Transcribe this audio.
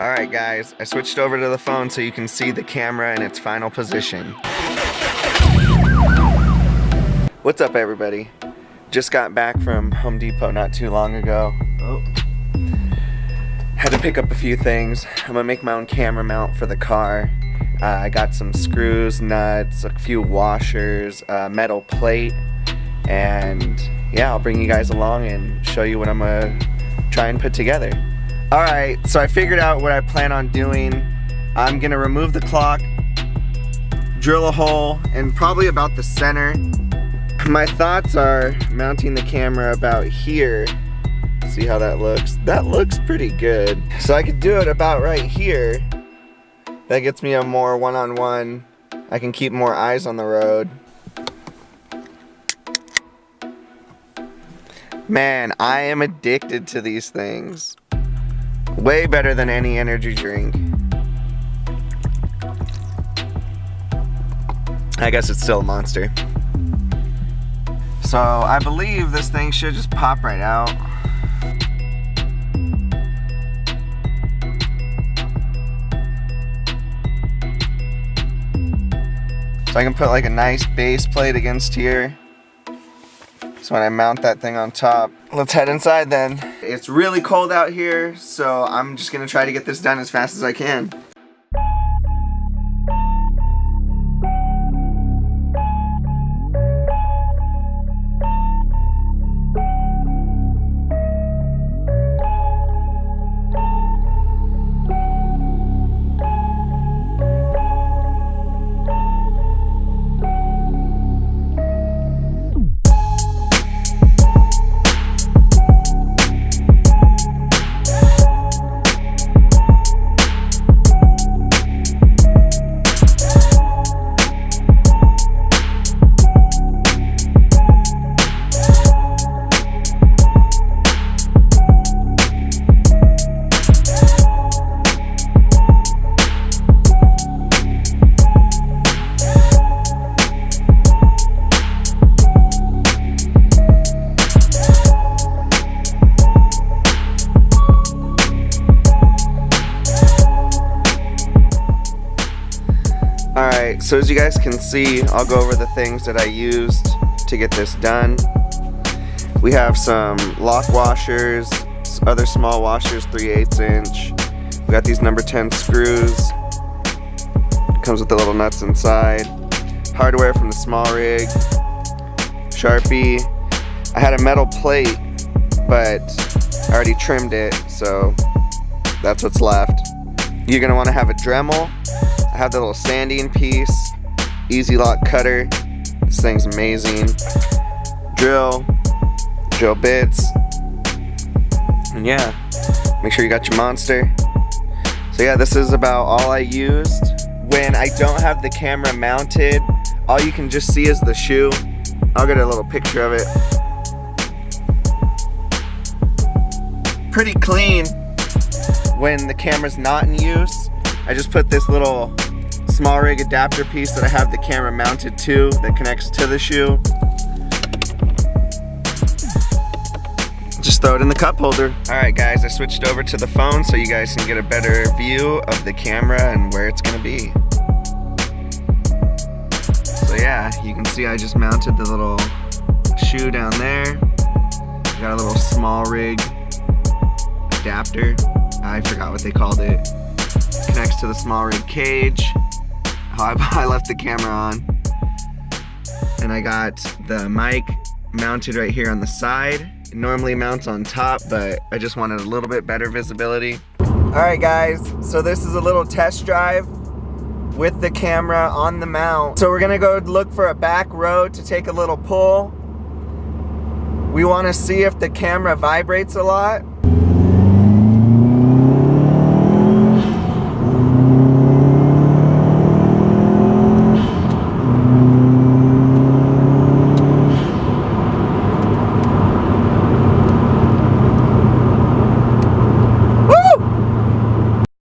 Alright guys, I switched over to the phone so you can see the camera in its final position. What's up everybody? Just got back from Home Depot not too long ago. Had to pick up a few things. I'm gonna make my own camera mount for the car. I got some screws, nuts, a few washers, a metal plate, and yeah, I'll bring you guys along and show you what I'm gonna try and put together. Alright, so I figured out what I plan on doing. I'm gonna remove the clock, drill a hole, and probably about the center. My thoughts are mounting the camera about here. See how that looks? That looks pretty good. So I could do it about right here. That gets me a more one-on-one. I can keep more eyes on the road. Man, I am addicted to these things. Way better than any energy drink. I guess it's still a monster. So I believe this thing should just pop right out. So I can put like a nice base plate against here. So when I mount that thing on top, let's head inside then. It's really cold out here, so I'm just gonna try to get this done as fast as I can. Alright, so as you guys can see, I'll go over the things that I used to get this done. We have some lock washers, other small washers, 3/8 inch. We got these number 10 screws. Comes with the little nuts inside. Hardware from the small rig. Sharpie. I had a metal plate, but I already trimmed it, so that's what's left. You're going to want to have a Dremel. I have the little sanding piece, easy lock cutter. This thing's amazing. Drill bits, and yeah, make sure you got your monster. So yeah, this is about all I used. When I don't have the camera mounted, all you can just see is the shoe. I'll get a little picture of it. Pretty clean when the camera's not in use. I just put this little small rig adapter piece that I have the camera mounted to that connects to the shoe. Just throw it in the cup holder. Alright guys, I switched over to the phone so you guys can get a better view of the camera and where it's gonna be. So yeah, you can see I just mounted the little shoe down there. Got a little small rig adapter. I forgot what they called it. Connects to the small rig cage. I left the camera on. And I got the mic mounted right here on the side. It normally mounts on top, but I just wanted a little bit better visibility. Alright guys, so this is a little test drive with the camera on the mount. So we're gonna go look for a back road to take a little pull. We wanna see if the camera vibrates a lot.